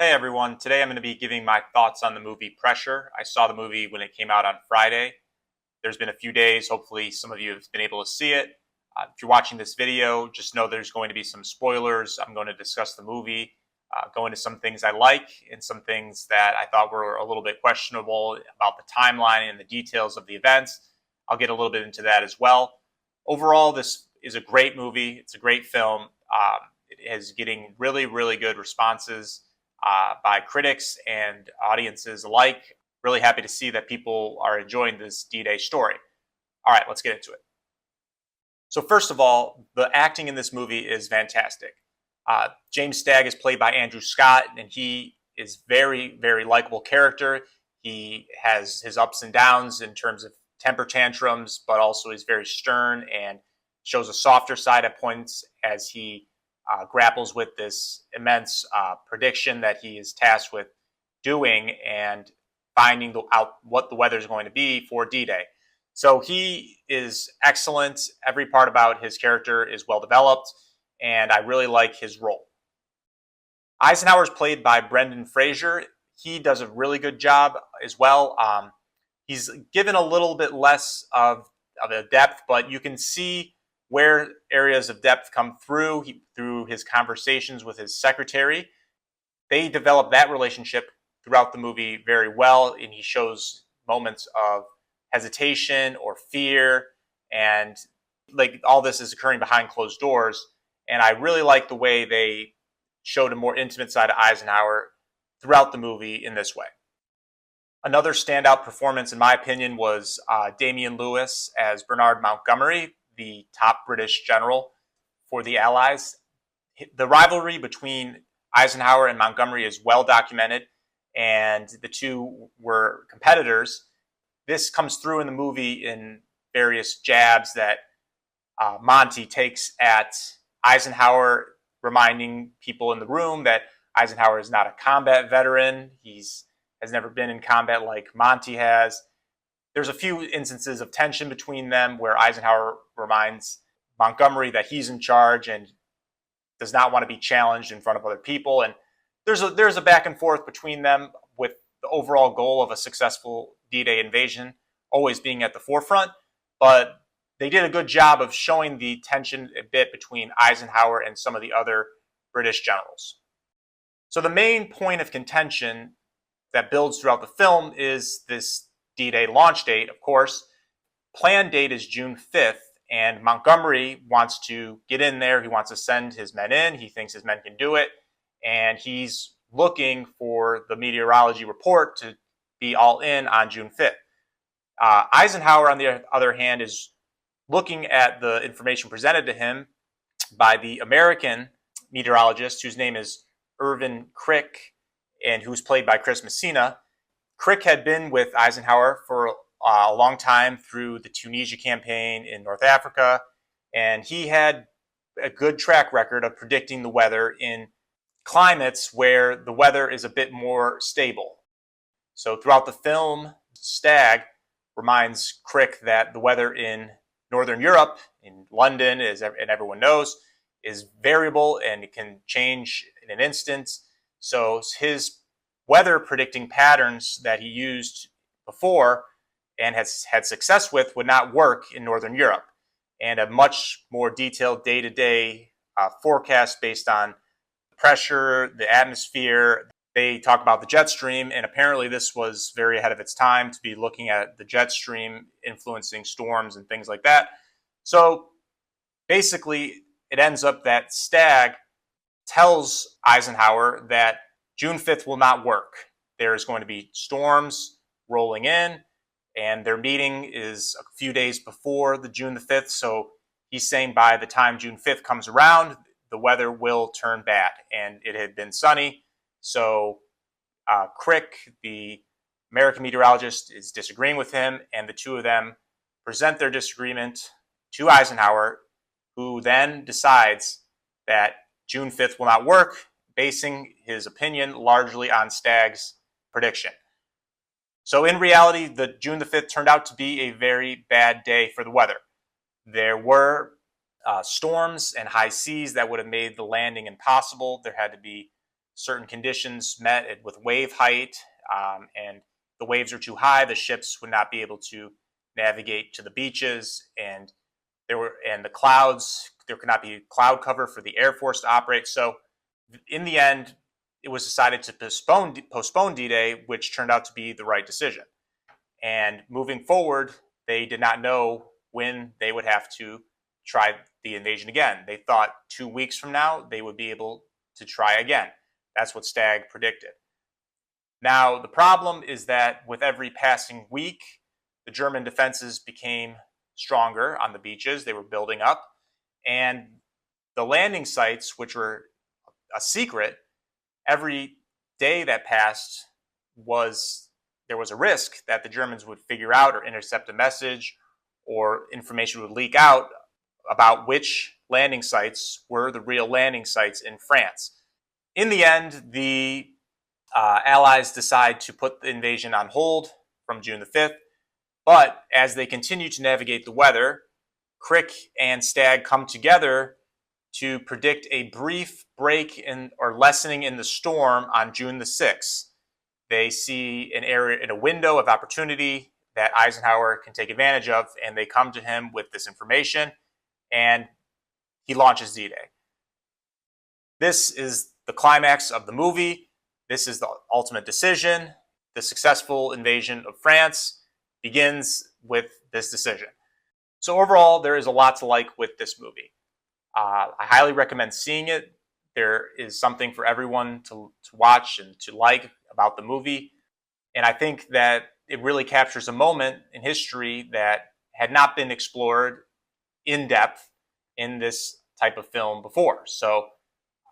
Hey everyone, today I'm going to be giving my thoughts on the movie Pressure. I saw the movie when it came out on Friday. There's been a few days, hopefully some of you have been able to see it. If you're watching this video, just know there's going to be some spoilers. I'm going to discuss the movie, go into some things I like and some things that I thought were a little bit questionable about the timeline and the details of the events. I'll get a little bit into that as well. Overall, this is a great movie. It's a great film. It is getting really, really good responses by critics and audiences alike. Really happy to see that people are enjoying this D-Day story. All right, let's get into it. So first of all, the acting in this movie is fantastic. James Stagg is played by Andrew Scott, and he is very, very likable character. He has his ups and downs in terms of temper tantrums, but also is very stern and shows a softer side at points as he grapples with this immense prediction that he is tasked with doing and finding out what the weather is going to be for D-Day. So he is excellent. Every part about his character is well developed, and I really like his role. Eisenhower is played by Brendan Fraser. He does a really good job as well. He's given a little bit less of a depth, but you can see where areas of depth come through his conversations with his secretary. They develop that relationship throughout the movie very well, and he shows moments of hesitation or fear, and like all this is occurring behind closed doors. And I really like the way they showed a more intimate side of Eisenhower throughout the movie in this way. Another standout performance, in my opinion, was Damian Lewis as Bernard Montgomery, the top British general for the Allies. The rivalry between Eisenhower and Montgomery is well documented, and the two were competitors. This comes through in the movie in various jabs that Monty takes at Eisenhower, reminding people in the room that Eisenhower is not a combat veteran. Has never been in combat like Monty has. There's a few instances of tension between them where Eisenhower reminds Montgomery that he's in charge and does not want to be challenged in front of other people. And there's a back and forth between them with the overall goal of a successful D-Day invasion always being at the forefront. But they did a good job of showing the tension a bit between Eisenhower and some of the other British generals. So the main point of contention that builds throughout the film is this D-Day launch date, of course. Planned date is June 5th, and Montgomery wants to get in there. He wants to send his men in. He thinks his men can do it, and he's looking for the meteorology report to be all in on June 5th. Eisenhower, on the other hand, is looking at the information presented to him by the American meteorologist, whose name is Irvin Crick, and who's played by Chris Messina. Crick had been with Eisenhower for a long time through the Tunisia campaign in North Africa, and he had a good track record of predicting the weather in climates where the weather is a bit more stable. So throughout the film, Stagg reminds Crick that the weather in Northern Europe, in London, and everyone knows, is variable and it can change in an instant. So his weather predicting patterns that he used before and has had success with would not work in Northern Europe. And a much more detailed day-to-day forecast based on pressure, the atmosphere. They talk about the jet stream, and apparently this was very ahead of its time to be looking at the jet stream influencing storms and things like that. So basically, it ends up that Stagg tells Eisenhower that June 5th will not work. There's going to be storms rolling in, and their meeting is a few days before the June the 5th. So he's saying by the time June 5th comes around, the weather will turn bad. And it had been sunny. So Crick, the American meteorologist, is disagreeing with him, and the two of them present their disagreement to Eisenhower, who then decides that June 5th will not work, basing his opinion largely on Stagg's prediction. So in reality, the June the 5th turned out to be a very bad day for the weather. There were storms and high seas that would have made the landing impossible. There had to be certain conditions met with wave height, and the waves are too high, the ships would not be able to navigate to the beaches, and the clouds, there could not be cloud cover for the Air Force to operate. So in the end, it was decided to postpone D-Day, which turned out to be the right decision. And moving forward, they did not know when they would have to try the invasion again. They thought 2 weeks from now they would be able to try again. That's what Stagg predicted. Now, the problem is that with every passing week, the German defenses became stronger on the beaches. They were building up. And the landing sites, which were a secret, every day that passed there was a risk that the Germans would figure out or intercept a message, or information would leak out about which landing sites were the real landing sites in France. In the end, the Allies decide to put the invasion on hold from June the 5th. But as they continue to navigate the weather, Crick and Stagg come together to predict a brief break or lessening in the storm on June the 6th. They see an area in a window of opportunity that Eisenhower can take advantage of, and they come to him with this information, and he launches D-Day. This is the climax of the movie. This is the ultimate decision. The successful invasion of France begins with this decision. So overall, there is a lot to like with this movie. I highly recommend seeing it. There is something for everyone to watch and to like about the movie. And I think that it really captures a moment in history that had not been explored in depth in this type of film before. So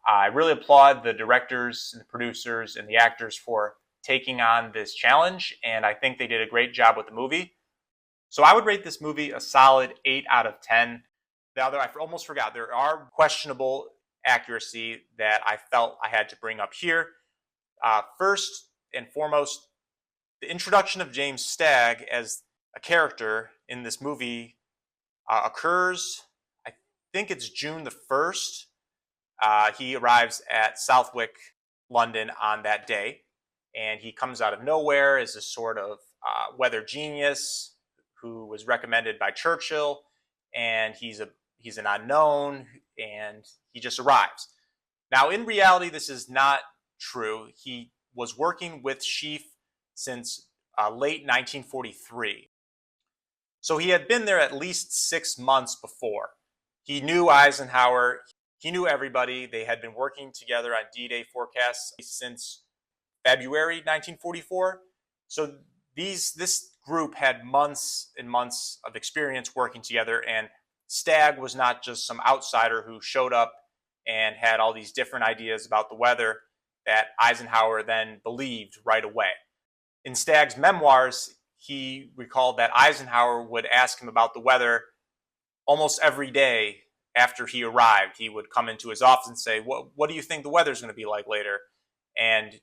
I really applaud the directors and the producers and the actors for taking on this challenge, and I think they did a great job with the movie. So I would rate this movie a solid 8 out of 10. Now, I almost forgot, there are questionable accuracy that I felt I had to bring up here. First and foremost, the introduction of James Stagg as a character in this movie occurs, I think it's June the 1st. He arrives at Southwick, London on that day, and he comes out of nowhere as a sort of weather genius who was recommended by Churchill, and he's an unknown, and he just arrives. Now, in reality, this is not true. He was working with Sheaffe since late 1943. So he had been there at least 6 months before. He knew Eisenhower. He knew everybody. They had been working together on D-Day forecasts since February 1944. So this group had months and months of experience working together, and Stagg was not just some outsider who showed up and had all these different ideas about the weather that Eisenhower then believed right away. In Stagg's memoirs, he recalled that Eisenhower would ask him about the weather almost every day after he arrived. He would come into his office and say, what do you think the weather's going to be like later? And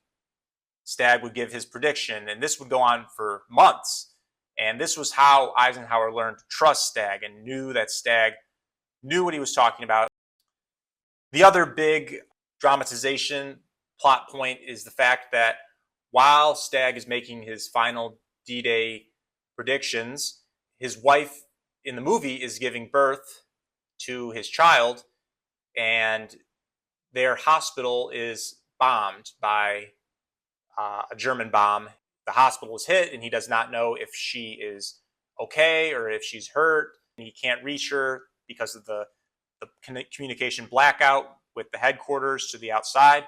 Stagg would give his prediction, and this would go on for months. And this was how Eisenhower learned to trust Stagg and knew that Stagg knew what he was talking about. The other big dramatization plot point is the fact that while Stagg is making his final D-Day predictions, his wife in the movie is giving birth to his child, and their hospital is bombed by a German bomb. The hospital is hit, and he does not know if she is okay or if she's hurt. He can't reach her because of the communication blackout with the headquarters to the outside.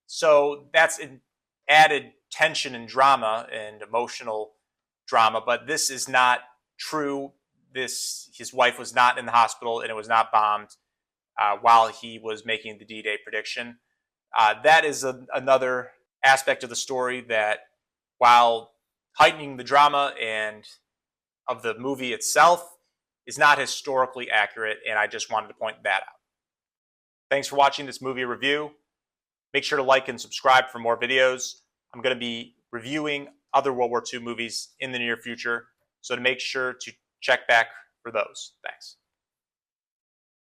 So that's an added tension and drama and emotional drama, but this is not true. His wife was not in the hospital, and it was not bombed while he was making the D-Day prediction. That is another aspect of the story that, while heightening the drama and of the movie itself, is not historically accurate, and I just wanted to point that out. Thanks for watching this movie review. Make sure to like and subscribe for more videos. I'm going to be reviewing other World War II movies in the near future, so to make sure to check back for those. Thanks.